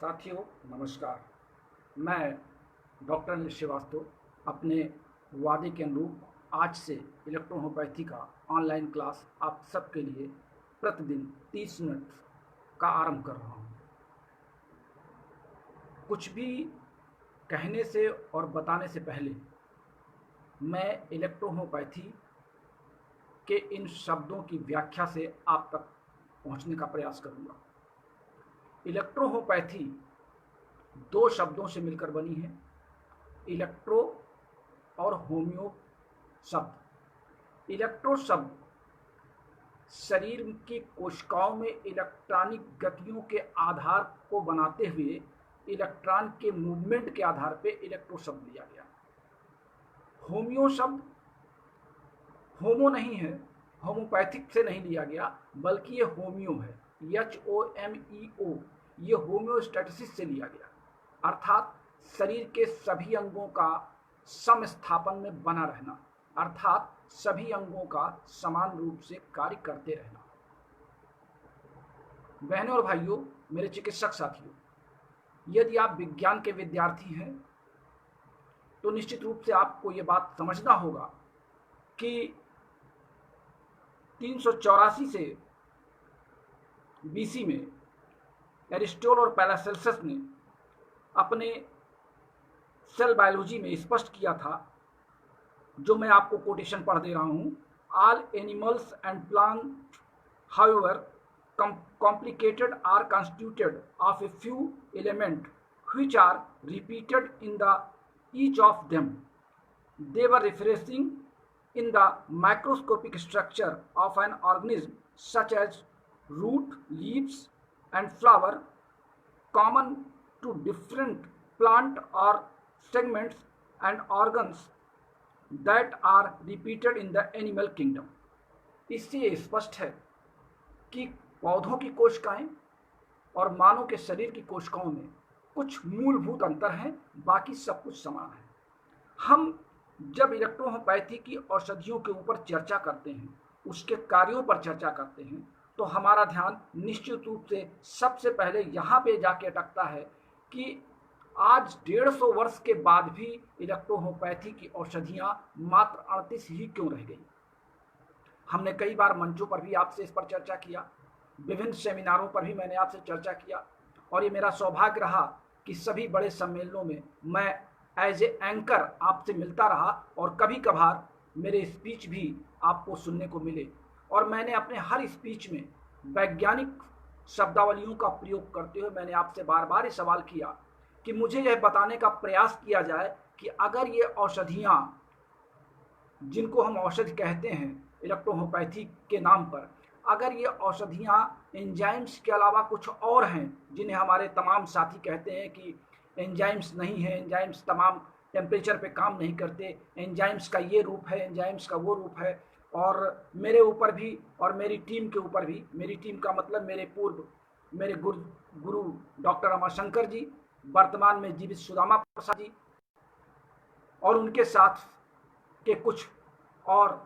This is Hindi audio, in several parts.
साथियों नमस्कार। मैं डॉक्टर अनिल श्रीवास्तव अपने वादे के अनुरूप आज से इलेक्ट्रोहोम्योपैथी का ऑनलाइन क्लास आप सबके लिए प्रतिदिन 30 मिनट का आरंभ कर रहा हूँ। कुछ भी कहने से और बताने से पहले मैं इलेक्ट्रोहोम्योपैथी के इन शब्दों की व्याख्या से आप तक पहुँचने का प्रयास करूँगा। इलेक्ट्रोहोम्योपैथी दो शब्दों से मिलकर बनी है, इलेक्ट्रो और होम्यो शब्द। इलेक्ट्रो शब्द शरीर की कोशिकाओं में इलेक्ट्रॉनिक गतियों के आधार को बनाते हुए इलेक्ट्रॉन के मूवमेंट के आधार पर इलेक्ट्रो शब्द लिया गया। होम्यो शब्द होमो नहीं है, होम्योपैथिक से नहीं लिया गया, बल्कि ये होम्यो है, HOMEO, ये होम्योस्टैटिसिस से लिया गया, अर्थात शरीर के सभी अंगों का समस्थापन में बना रहना, अर्थात सभी अंगों का समान रूप से कार्य करते रहना। बहनों और भाइयों, मेरे चिकित्सक साथियों, यदि आप विज्ञान के विद्यार्थी हैं तो निश्चित रूप से आपको ये बात समझना होगा कि 384 से BC में एरिस्टोटल और पैरासेल्सस ने अपने सेल बायोलॉजी में स्पष्ट किया था, जो मैं आपको कोटेशन पढ़ दे रहा हूं। All animals and plant however complicated are constituted of a few elements which are repeated in the each of them. They were referencing in the microscopic structure of an organism such as root, leaves and flower, common to different plant or segments and organs that are repeated in the animal kingdom. इससे स्पष्ट है कि पौधों की कोशिकाएं और मानव के शरीर की कोशिकाओं में कुछ मूलभूत अंतर हैं, बाकी सब कुछ समान है। हम जब इलेक्ट्रोहोम्योपैथी की औषधियों के ऊपर चर्चा करते हैं, उसके कार्यों पर चर्चा करते हैं, तो हमारा ध्यान निश्चित रूप से सबसे पहले यहाँ पे जाके अटकता है कि आज 150 वर्ष के बाद भी इलेक्ट्रोहोम्योपैथी की औषधियाँ मात्र 38 ही क्यों रह गई। हमने कई बार मंचों पर भी आपसे इस पर चर्चा किया, विभिन्न सेमिनारों पर भी मैंने आपसे चर्चा किया, और ये मेरा सौभाग्य रहा कि सभी बड़े सम्मेलनों में मैं एज ए एंकर आपसे मिलता रहा और कभी कभार मेरे स्पीच भी आपको सुनने को मिले। और मैंने अपने हर स्पीच में वैज्ञानिक शब्दावलियों का प्रयोग करते हुए मैंने आपसे बार बार ये सवाल किया कि मुझे यह बताने का प्रयास किया जाए कि अगर ये औषधियाँ, जिनको हम औषधि कहते हैं इलेक्ट्रोहोम्योपैथी के नाम पर, अगर ये औषधियाँ एंजाइम्स के अलावा कुछ और हैं, जिन्हें हमारे तमाम साथी कहते हैं कि एंजाइम्स नहीं है, एंजाइम्स तमाम टेम्परेचर पे काम नहीं करते, एंजाइम्स का ये रूप है, एंजाइम्स का वो रूप है, और मेरे ऊपर भी और मेरी टीम के ऊपर भी, मेरी टीम का मतलब मेरे गुरु डॉक्टर रमाशंकर जी, वर्तमान में जीवित सुदामा प्रसाद जी, और उनके साथ के कुछ और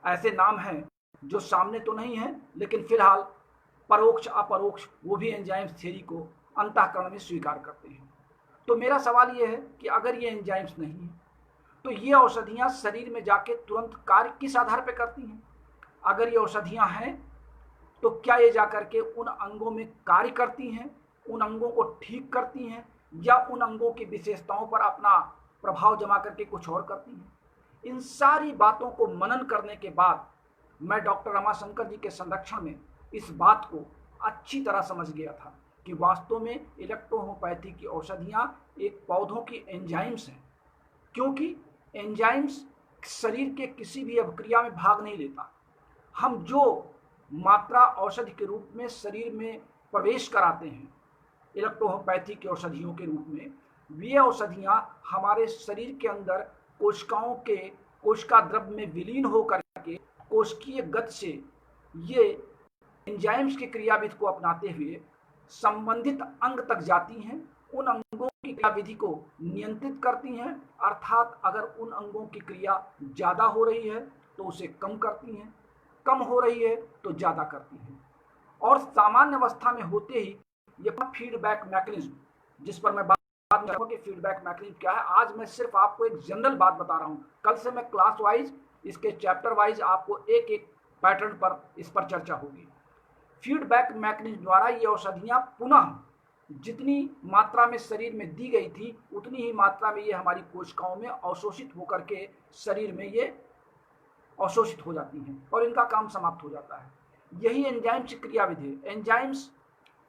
ऐसे नाम हैं जो सामने तो नहीं है, लेकिन फिलहाल परोक्ष अपरोक्ष वो भी एंजाइम्स थ्योरी को अंतःकरण में स्वीकार करते हैं। तो मेरा सवाल ये है कि अगर ये एंजाइम्स नहीं है तो ये औषधियाँ शरीर में जाके तुरंत कार्य किस आधार पर करती हैं? अगर ये औषधियाँ हैं तो क्या ये जाकर के उन अंगों में कार्य करती हैं, उन अंगों को ठीक करती हैं, या उन अंगों की विशेषताओं पर अपना प्रभाव जमा करके कुछ और करती हैं? इन सारी बातों को मनन करने के बाद मैं डॉक्टर रमाशंकर जी के संरक्षण में इस बात को अच्छी तरह समझ गया था कि वास्तव में इलेक्ट्रोहोम्योपैथी की औषधियाँ एक पौधों की एंजाइम्स हैं, क्योंकि एंजाइम्स शरीर के किसी भी अभिक्रिया में भाग नहीं लेता। हम जो मात्रा औषधि के रूप में शरीर में प्रवेश कराते हैं इलेक्ट्रोहोम्योपैथी की औषधियों के रूप में, वे औषधियाँ हमारे शरीर के अंदर कोशिकाओं के कोशिका द्रव्य में विलीन होकर के कोशिकीय गति से ये एंजाइम्स की क्रियाविधि को अपनाते हुए संबंधित अंग तक जाती हैं, उन अंगों की क्रियाविधि को नियंत्रित करती हैं, अर्थात अगर उन अंगों की क्रिया ज़्यादा हो रही है तो उसे कम करती हैं, कम हो रही है तो ज़्यादा करती हैं, और सामान्य अवस्था में होते ही ये फीडबैक मैकेनिज्म जिस पर मैं बात करूंगा कि फीडबैक मैकेनिज्म क्या है। आज मैं सिर्फ आपको एक जनरल बात बता रहा हूं, कल से मैं क्लास वाइज इसके चैप्टर वाइज आपको एक एक पैटर्न पर इस पर चर्चा होगी। फीडबैक मैकेनिज्म द्वारा ये औषधियां पुनः जितनी मात्रा में शरीर में दी गई थी उतनी ही मात्रा में ये हमारी कोशिकाओं में अवशोषित होकर के शरीर में ये अवशोषित हो जाती हैं और इनका काम समाप्त हो जाता है। यही एंजाइम्स क्रियाविधि है। एंजाइम्स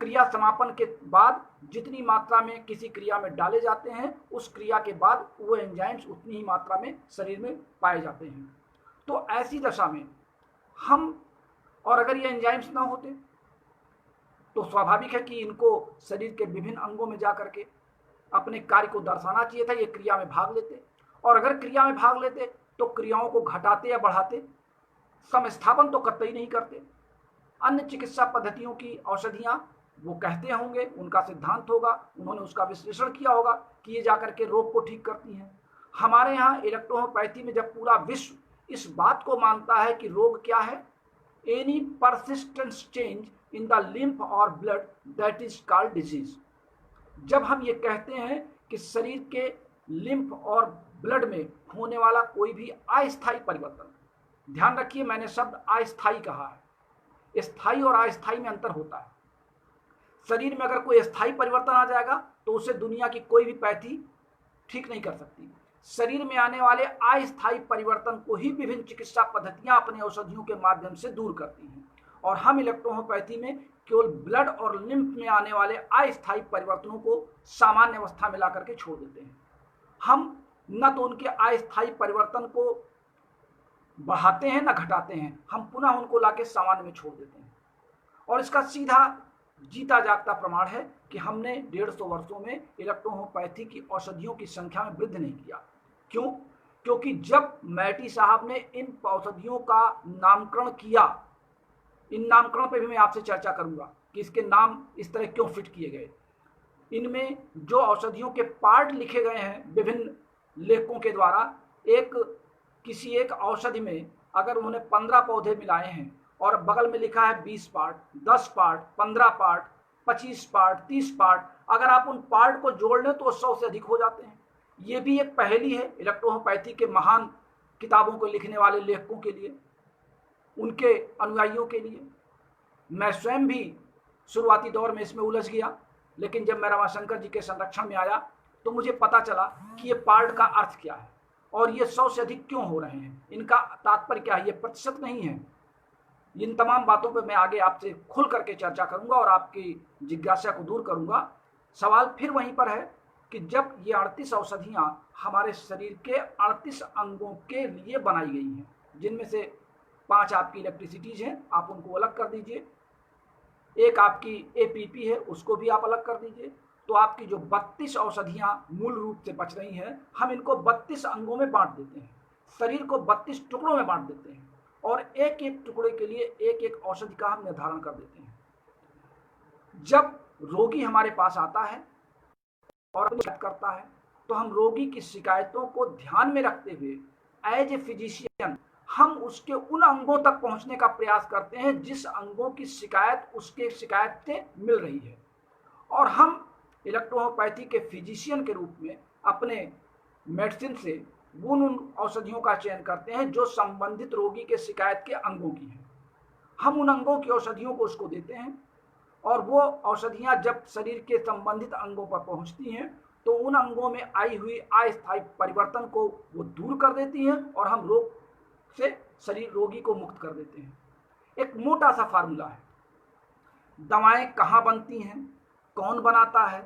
क्रिया समापन के बाद जितनी मात्रा में किसी क्रिया में डाले जाते हैं उस क्रिया के बाद वो एंजाइम्स उतनी ही मात्रा में शरीर में पाए जाते हैं। तो ऐसी दशा में हम, और अगर ये एंजाइम्स ना होते तो स्वाभाविक है कि इनको शरीर के विभिन्न अंगों में जाकर के अपने कार्य को दर्शाना चाहिए था, ये क्रिया में भाग लेते, और अगर क्रिया में भाग लेते तो क्रियाओं को घटाते या बढ़ाते, समस्थापन तो कतई नहीं करते। अन्य चिकित्सा पद्धतियों की औषधियां वो कहते होंगे, उनका सिद्धांत होगा, उन्होंने उसका विश्लेषण किया होगा कि ये जाकर के रोग को ठीक करती हैं। हमारे यहाँ इलेक्ट्रोहोम्योपैथी में जब पूरा विश्व इस बात को मानता है कि रोग क्या है, any persistent change in the lymph और blood that is called disease. जब हम ये कहते हैं कि शरीर के लिम्फ और ब्लड में होने वाला कोई भी अस्थायी परिवर्तन, ध्यान रखिए मैंने शब्द अस्थायी कहा है, स्थायी और अस्थायी में अंतर होता है। शरीर में अगर कोई स्थायी परिवर्तन आ जाएगा तो उसे दुनिया की कोई भी पैथी ठीक नहीं कर सकती। शरीर में आने वाले अस्थायी परिवर्तन को ही विभिन्न चिकित्सा पद्धतियां अपने औषधियों के माध्यम से दूर करती हैं, और हम इलेक्ट्रोहोम्योपैथी में केवल ब्लड और लिम्फ में आने वाले अस्थायी परिवर्तनों को सामान्य अवस्था में ला करके छोड़ देते हैं। हम न तो उनके अस्थायी परिवर्तन को बढ़ाते हैं न घटाते हैं, हम पुनः उनको लाके सामान्य में छोड़ देते हैं। और इसका सीधा जीता जागता प्रमाण है कि हमने 150 वर्षों में इलेक्ट्रोहोम्योपैथी की औषधियों की संख्या में वृद्धि नहीं किया। क्यों? क्योंकि जब मैटी साहब ने इन औषधियों का नामकरण किया, इन नामकरण पर भी मैं आपसे चर्चा करूंगा कि इसके नाम इस तरह क्यों फिट किए गए। इनमें जो औषधियों के पार्ट लिखे गए हैं विभिन्न लेखकों के द्वारा, किसी एक औषधि में अगर उन्होंने 15 पौधे मिलाए हैं और बगल में लिखा है 20 part, 10 part, 15 part, 25 part, 30 part, अगर आप उन पार्ट को जोड़ लें तो 100 से अधिक हो जाते हैं। ये भी एक पहेली है इलेक्ट्रोहोम्योपैथी के महान किताबों को लिखने वाले लेखकों के लिए, उनके अनुयायियों के लिए। मैं स्वयं भी शुरुआती दौर में इसमें उलझ गया, लेकिन जब मैं रमाशंकर जी के संरक्षण में आया तो मुझे पता चला कि ये पार्ट का अर्थ क्या है और ये 100 से अधिक क्यों हो रहे हैं, इनका तात्पर्य क्या है, ये प्रतिशत नहीं है। इन तमाम बातों पर मैं आगे आपसे खुल करके चर्चा करूंगा और आपकी जिज्ञासा को दूर करूंगा। सवाल फिर वहीं पर है कि जब ये 38 औषधियां हमारे शरीर के 38 अंगों के लिए बनाई गई हैं, जिनमें से 5 आपकी इलेक्ट्रिसिटीज हैं, आप उनको अलग कर दीजिए, एक आपकी एपीपी है उसको भी आप अलग कर दीजिए, तो आपकी जो 32 औषधियां मूल रूप से बच रही हैं, हम इनको 32 अंगों में बांट देते हैं, शरीर को 32 टुकड़ों में बांट देते हैं और एक एक टुकड़े के लिए एक एक औषधि का हम निर्धारण कर देते हैं। जब रोगी हमारे पास आता है और शिकायत करता है तो हम रोगी की शिकायतों को ध्यान में रखते हुए एज ए फिजिशियन हम उसके उन अंगों तक पहुंचने का प्रयास करते हैं जिस अंगों की शिकायत उसके शिकायत से मिल रही है, और हम इलेक्ट्रोहोम्योपैथी के फिजिशियन के रूप में अपने मेडिसिन से उन औषधियों का चयन करते हैं जो संबंधित रोगी के शिकायत के अंगों की हैं। हम उन अंगों की औषधियों को उसको देते हैं और वो औषधियां जब शरीर के संबंधित अंगों पर पहुंचती हैं तो उन अंगों में आई हुई अस्थायी परिवर्तन को वो दूर कर देती हैं और हम रोग से शरीर रोगी को मुक्त कर देते हैं। एक मोटा सा फार्मूला है, दवाएं कहाँ बनती हैं, कौन बनाता है,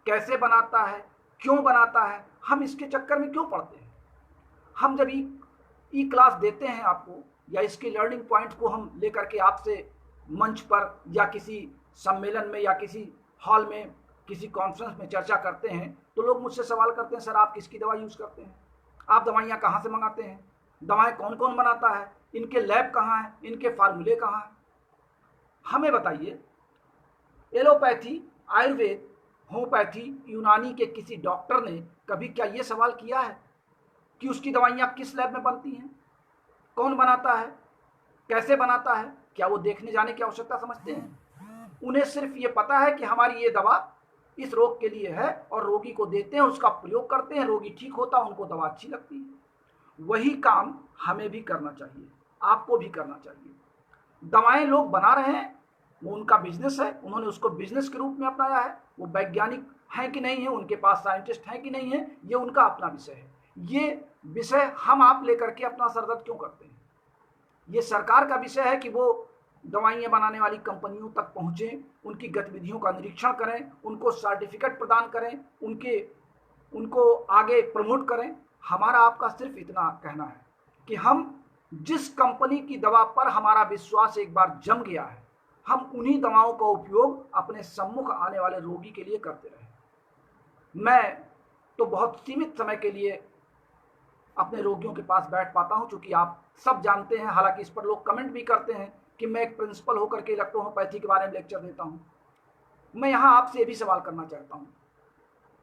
कैसे बनाता है, क्यों बनाता है, हम इसके चक्कर में क्यों पड़ते हैं। हम जब ई क्लास देते हैं आपको, या इसके लर्निंग पॉइंट को हम लेकर के आपसे मंच पर या किसी सम्मेलन में या किसी हॉल में किसी कॉन्फ्रेंस में चर्चा करते हैं, तो लोग मुझसे सवाल करते हैं, सर आप किसकी दवा यूज़ करते हैं, आप दवाइयाँ कहाँ से मंगाते हैं, दवाएं कौन कौन बनाता है, इनके लैब कहाँ हैं, इनके फार्मूले कहाँ हैं। हमें बताइए, एलोपैथी, आयुर्वेद, होम्योपैथी, यूनानी के किसी डॉक्टर ने कभी क्या ये सवाल किया है कि उसकी दवाइयाँ किस लैब में बनती हैं, कौन बनाता है, कैसे बनाता है? क्या वो देखने जाने की आवश्यकता समझते हैं? उन्हें सिर्फ ये पता है कि हमारी ये दवा इस रोग के लिए है और रोगी को देते हैं, उसका प्रयोग करते हैं, रोगी ठीक होता है, उनको दवा अच्छी लगती है। वही काम हमें भी करना चाहिए, आपको भी करना चाहिए। दवाएं लोग बना रहे हैं, वो उनका बिजनेस है, उन्होंने उसको बिजनेस के रूप में अपनाया है। वो वैज्ञानिक हैं कि नहीं है, उनके पास साइंटिस्ट हैं कि नहीं है, ये उनका अपना विषय है। ये विषय हम आप लेकर के अपना सरदर्द क्यों करते हैं? ये सरकार का विषय है कि वो दवाइयाँ बनाने वाली कंपनियों तक पहुँचें, उनकी गतिविधियों का निरीक्षण करें, उनको सर्टिफिकेट प्रदान करें, उनको आगे प्रमोट करें। हमारा आपका सिर्फ इतना कहना है कि हम जिस कंपनी की दवा पर हमारा विश्वास एक बार जम गया है, हम उन्हीं दवाओं का उपयोग अपने सम्मुख आने वाले रोगी के लिए करते रहें। मैं तो बहुत सीमित समय के लिए अपने रोगियों के पास बैठ पाता हूं, चूंकि आप सब जानते हैं, हालांकि इस पर लोग कमेंट भी करते हैं कि मैं एक प्रिंसिपल होकर के इलेक्ट्रोहोम्योपैथी के बारे में लेक्चर देता हूं। मैं यहां आपसे ये भी सवाल करना चाहता हूं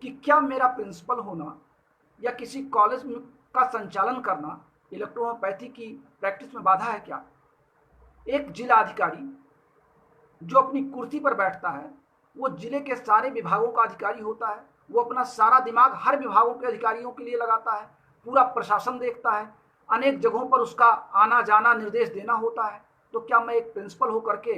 कि क्या मेरा प्रिंसिपल होना या किसी कॉलेज का संचालन करना इलेक्ट्रोहोम्योपैथी की प्रैक्टिस में बाधा है क्या? एक जिला अधिकारी जो अपनी कुर्सी पर बैठता है, वो जिले के सारे विभागों का अधिकारी होता है, वो अपना सारा दिमाग हर विभागों के अधिकारियों के लिए लगाता है, पूरा प्रशासन देखता है, अनेक जगहों पर उसका आना जाना निर्देश देना होता है। तो क्या मैं एक प्रिंसिपल होकर के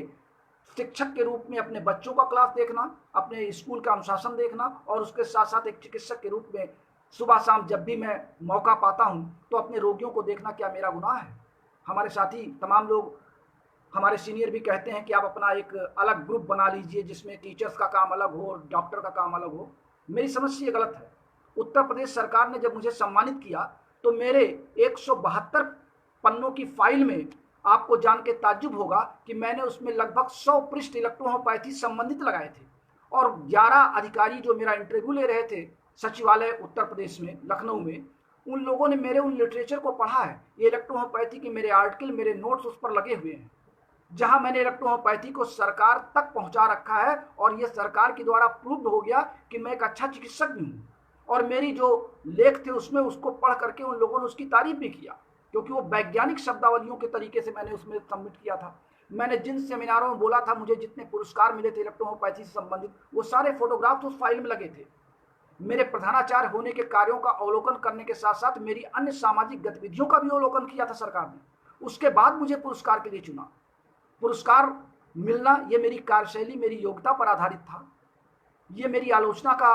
शिक्षक के रूप में अपने बच्चों का क्लास देखना, अपने स्कूल का अनुशासन देखना और उसके साथ साथ एक चिकित्सक के रूप में सुबह शाम जब भी मैं मौका पाता हूं तो अपने रोगियों को देखना क्या मेरा गुनाह है? हमारे साथी तमाम लोग, हमारे सीनियर भी कहते हैं कि आप अपना एक अलग ग्रुप बना लीजिए जिसमें टीचर्स का काम अलग हो, डॉक्टर का काम अलग हो। मेरी समझ से ये गलत है। उत्तर प्रदेश सरकार ने जब मुझे सम्मानित किया तो मेरे 172 पन्नों की फाइल में आपको जान के ताज्जुब होगा कि मैंने उसमें लगभग 100 पृष्ठ इलेक्ट्रोहोम्योपैथी संबंधित लगाए थे और 11 अधिकारी जो मेरा इंटरव्यू ले रहे थे सचिवालय उत्तर प्रदेश में, लखनऊ में, उन लोगों ने मेरे उन लिटरेचर को पढ़ा है। ये इलेक्ट्रोहोम्योपैथी के मेरे आर्टिकल, मेरे नोट्स उस पर लगे हुए हैं, जहां मैंने इलेक्ट्रोहोम्योपैथी को सरकार तक पहुंचा रखा है और यह सरकार के द्वारा प्रूव्ड हो गया कि मैं एक अच्छा चिकित्सक भी हूं। और मेरी जो लेख थे उसमें उसको पढ़ करके उन लोगों ने उसकी तारीफ भी किया, क्योंकि वो वैज्ञानिक शब्दावलियों के तरीके से मैंने उसमें सबमिट किया था। मैंने जिन सेमिनारों में बोला था, मुझे जितने पुरस्कार मिले थे इलेक्ट्रोहोम्योपैथी से संबंधित, वो सारे फोटोग्राफ्स उस फाइल में लगे थे। मेरे प्रधानाचार्य होने के कार्यों का अवलोकन करने के साथ साथ मेरी अन्य सामाजिक गतिविधियों का भी अवलोकन किया था सरकार ने। उसके बाद मुझे पुरस्कार के लिए चुना। पुरस्कार मिलना ये मेरी कार्यशैली, मेरी योग्यता पर आधारित था। ये मेरी आलोचना का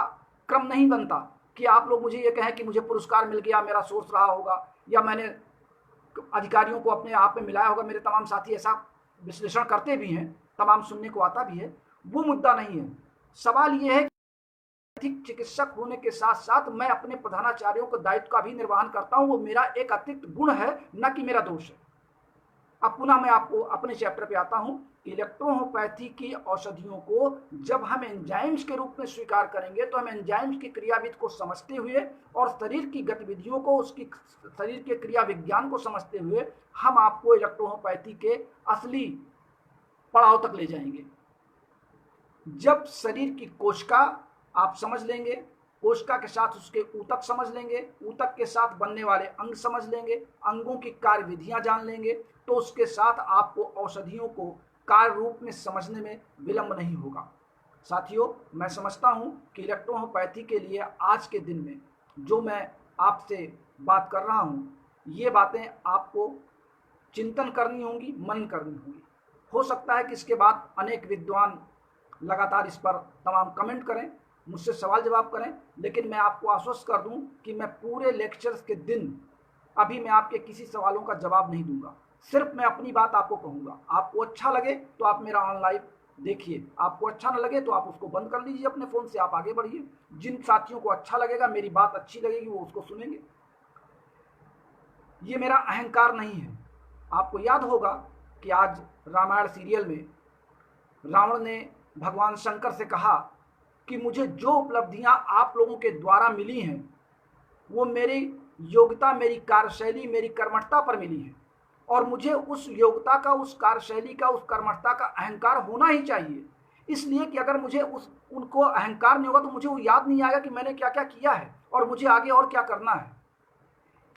क्रम नहीं बनता कि आप लोग मुझे ये कहें कि मुझे पुरस्कार मिल गया, मेरा सोर्स रहा होगा या मैंने अधिकारियों को अपने आप में मिलाया होगा। मेरे तमाम साथी ऐसा विश्लेषण करते भी हैं, तमाम सुनने को आता भी है। वो मुद्दा नहीं है। सवाल ये है कि चिकित्सक होने के साथ साथ मैं अपने प्रधानाचार्यों के दायित्व का भी निर्वहन करता हूं। वो मेरा एक अतिरिक्त गुण है, न कि मेरा दोष है। अब पुनः मैं आपको अपने चैप्टर पे आता हूं। इलेक्ट्रोहोम्योपैथी की औषधियों को जब हम एंजाइम्स के रूप में स्वीकार करेंगे तो हम एंजाइम्स की क्रियाविधि को समझते हुए और शरीर की गतिविधियों को, उसकी शरीर के क्रिया विज्ञान को समझते हुए हम आपको इलेक्ट्रोहोम्योपैथी के असली पड़ाव तक ले जाएंगे। जब शरीर की कोशिका आप समझ लेंगे, कोशिका के साथ उसके ऊतक समझ लेंगे, ऊतक के साथ बनने वाले अंग समझ लेंगे, अंगों की कार्य विधियां जान लेंगे, तो उसके साथ आपको औषधियों को कार्य रूप में समझने में विलंब नहीं होगा। साथियों, मैं समझता हूं कि इलेक्ट्रोहोम्योपैथी के लिए आज के दिन में जो मैं आपसे बात कर रहा हूं, ये बातें आपको चिंतन करनी होंगी, मनन करनी होंगी। हो सकता है कि इसके बाद अनेक विद्वान लगातार इस पर तमाम कमेंट करें, मुझसे सवाल जवाब करें, लेकिन मैं आपको आश्वस्त कर दूं कि मैं पूरे लेक्चर्स के दिन अभी मैं आपके किसी सवालों का जवाब नहीं दूंगा। सिर्फ मैं अपनी बात आपको कहूंगा। आपको अच्छा लगे तो आप मेरा ऑनलाइन देखिए, आपको अच्छा न लगे तो आप उसको बंद कर लीजिए अपने फ़ोन से, आप आगे बढ़िए। जिन साथियों को अच्छा लगेगा, मेरी बात अच्छी लगेगी, वो उसको सुनेंगे। ये मेरा अहंकार नहीं है। आपको याद होगा कि आज रामायण सीरियल में रावण ने भगवान शंकर से कहा कि मुझे जो उपलब्धियां आप लोगों के द्वारा मिली हैं वो मेरी योग्यता, मेरी कार्यशैली, मेरी कर्मठता पर मिली है और मुझे उस योग्यता का, उस कार्यशैली का, उस कर्मठता का अहंकार होना ही चाहिए। इसलिए कि अगर मुझे उनको अहंकार नहीं होगा तो मुझे वो याद नहीं आएगा कि मैंने क्या क्या किया है और मुझे आगे और क्या करना है।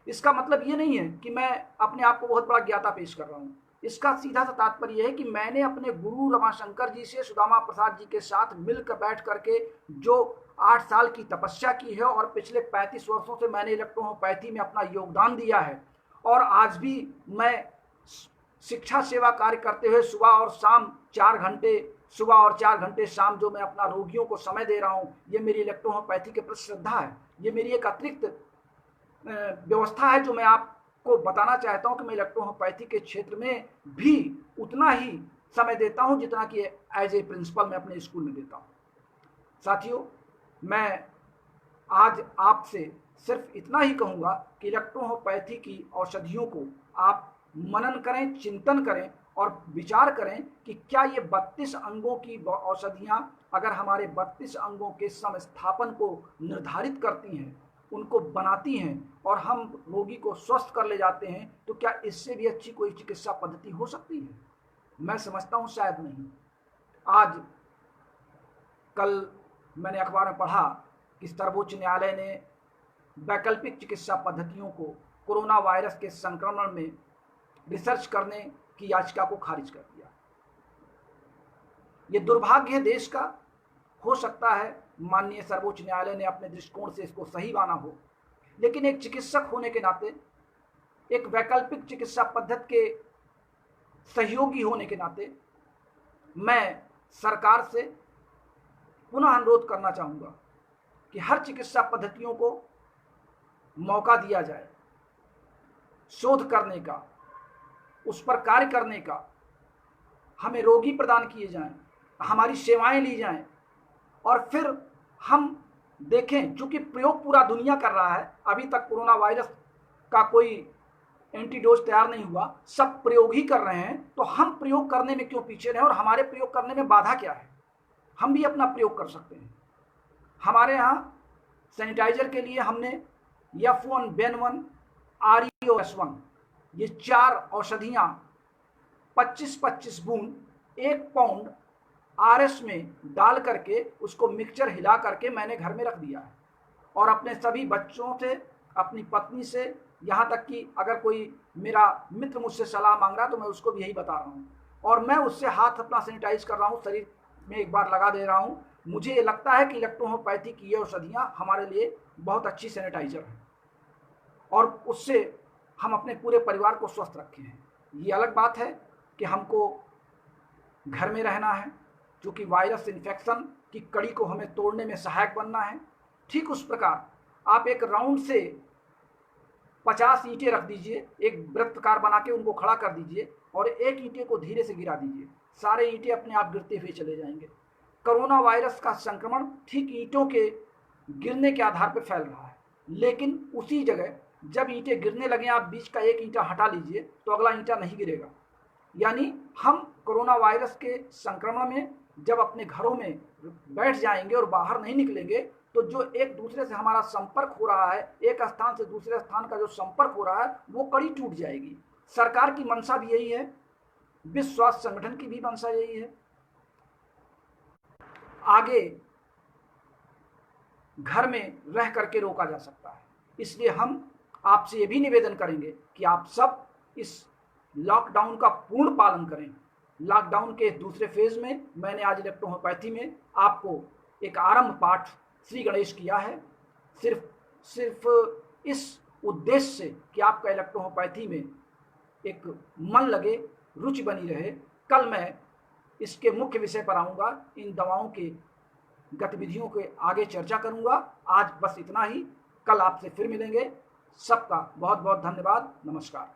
इसका मतलब ये नहीं है कि मैं अपने आप को बहुत बड़ा ज्ञाता पेश कर रहा हूँ। इसका सीधा सा तात्पर्य है कि मैंने अपने गुरु रमाशंकर जी से, सुदामा प्रसाद जी के साथ मिलकर बैठ करके जो 8 साल की तपस्या की है और पिछले 35 वर्षों से मैंने इलेक्ट्रोहोम्योपैथी में अपना योगदान दिया है, और आज भी मैं शिक्षा सेवा कार्य करते हुए सुबह और शाम 4 घंटे सुबह और 4 घंटे शाम जो मैं अपना रोगियों को समय दे रहा हूँ, ये मेरी इलेक्ट्रोहोम्योपैथी के प्रति श्रद्धा है। ये मेरी एक अतिरिक्त व्यवस्था है जो मैं आपको बताना चाहता हूँ कि मैं इलेक्ट्रोहोम्योपैथी के क्षेत्र में भी उतना ही समय देता हूँ जितना कि एज ए प्रिंसिपल मैं अपने स्कूल में देता हूँ। साथियों, मैं आज आपसे सिर्फ इतना ही कहूँगा कि इलेक्ट्रोहोम्योपैथी की औषधियों को आप मनन करें, चिंतन करें और विचार करें कि क्या ये 32 अंगों की औषधियाँ अगर हमारे 32 अंगों के समस्थापन को निर्धारित करती हैं, उनको बनाती हैं और हम रोगी को स्वस्थ कर ले जाते हैं, तो क्या इससे भी अच्छी कोई चिकित्सा पद्धति हो सकती है? मैं समझता हूँ शायद नहीं। कल मैंने अखबार में पढ़ा कि सर्वोच्च न्यायालय ने वैकल्पिक चिकित्सा पद्धतियों को कोरोना वायरस के संक्रमण में रिसर्च करने की याचिका को खारिज कर दिया। ये दुर्भाग्य है देश का। हो सकता है माननीय सर्वोच्च न्यायालय ने अपने दृष्टिकोण से इसको सही माना हो, लेकिन एक चिकित्सक होने के नाते, एक वैकल्पिक चिकित्सा पद्धति के सहयोगी होने के नाते मैं सरकार से पुनः अनुरोध करना चाहूँगा कि हर चिकित्सा पद्धतियों को मौका दिया जाए, शोध करने का, उस पर कार्य करने का, हमें रोगी प्रदान किए जाएं, हमारी सेवाएं ली जाएं, और फिर हम देखें। चूंकि प्रयोग पूरा दुनिया कर रहा है, अभी तक कोरोना वायरस का कोई एंटीडोज तैयार नहीं हुआ, सब प्रयोग ही कर रहे हैं, तो हम प्रयोग करने में क्यों पीछे रहें और हमारे प्रयोग करने में बाधा क्या है? हम भी अपना प्रयोग कर सकते हैं। हमारे यहाँ सैनिटाइजर के लिए हमने F1, Ben1, REO-S1 ये 4 औषधियाँ 25-25 बूंद 1 पाउंड RS में डाल करके उसको मिक्सचर हिला करके मैंने घर में रख दिया है, और अपने सभी बच्चों से, अपनी पत्नी से, यहाँ तक कि अगर कोई मेरा मित्र मुझसे सलाह मांग रहा है तो मैं उसको भी यही बता रहा हूँ, और मैं उससे हाथ अपना सैनिटाइज कर रहा हूँ, शरीर में एक बार लगा दे रहा हूँ। मुझे ये लगता है कि इलेक्ट्रोहोम्योपैथी की ये औषधियाँ हमारे लिए बहुत अच्छी सैनिटाइजर हैं, और उससे हम अपने पूरे परिवार को स्वस्थ रखे हैं। ये अलग बात है कि हमको घर में रहना है, क्योंकि वायरस इन्फेक्शन की कड़ी को हमें तोड़ने में सहायक बनना है। ठीक उस प्रकार आप एक राउंड से 50 ईंटें रख दीजिए, एक वृत्ताकार बना के उनको खड़ा कर दीजिए और एक ईंटे को धीरे से गिरा दीजिए, सारे ईंटें अपने आप गिरते हुए चले जाएंगे। कोरोना वायरस का संक्रमण ठीक ईंटों के गिरने के आधार पर फैल रहा है, लेकिन उसी जगह जब ईंटें गिरने लगे, आप बीच का एक ईंटा हटा लीजिए तो अगला ईंटा नहीं गिरेगा। यानी हम कोरोना वायरस के संक्रमण में जब अपने घरों में बैठ जाएंगे और बाहर नहीं निकलेंगे, तो जो एक दूसरे से हमारा संपर्क हो रहा है, एक स्थान से दूसरे स्थान का जो संपर्क हो रहा है, वो कड़ी टूट जाएगी। सरकार की मंशा भी यही है, विश्व स्वास्थ्य संगठन की भी मंशा यही है। आगे घर में रह करके रोका जा सकता है, इसलिए हम आपसे ये भी निवेदन करेंगे कि आप सब इस लॉकडाउन का पूर्ण पालन करें। लॉकडाउन के दूसरे फेज में मैंने आज इलेक्ट्रोहोम्योपैथी में आपको एक आरंभ पाठ श्री गणेश किया है, सिर्फ इस उद्देश्य से कि आपका इलेक्ट्रोहोम्योपैथी में एक मन लगे, रुचि बनी रहे। कल मैं इसके मुख्य विषय पर आऊँगा, इन दवाओं के गतिविधियों के आगे चर्चा करूँगा। आज बस इतना ही, कल आपसे फिर मिलेंगे। सबका बहुत बहुत धन्यवाद। नमस्कार।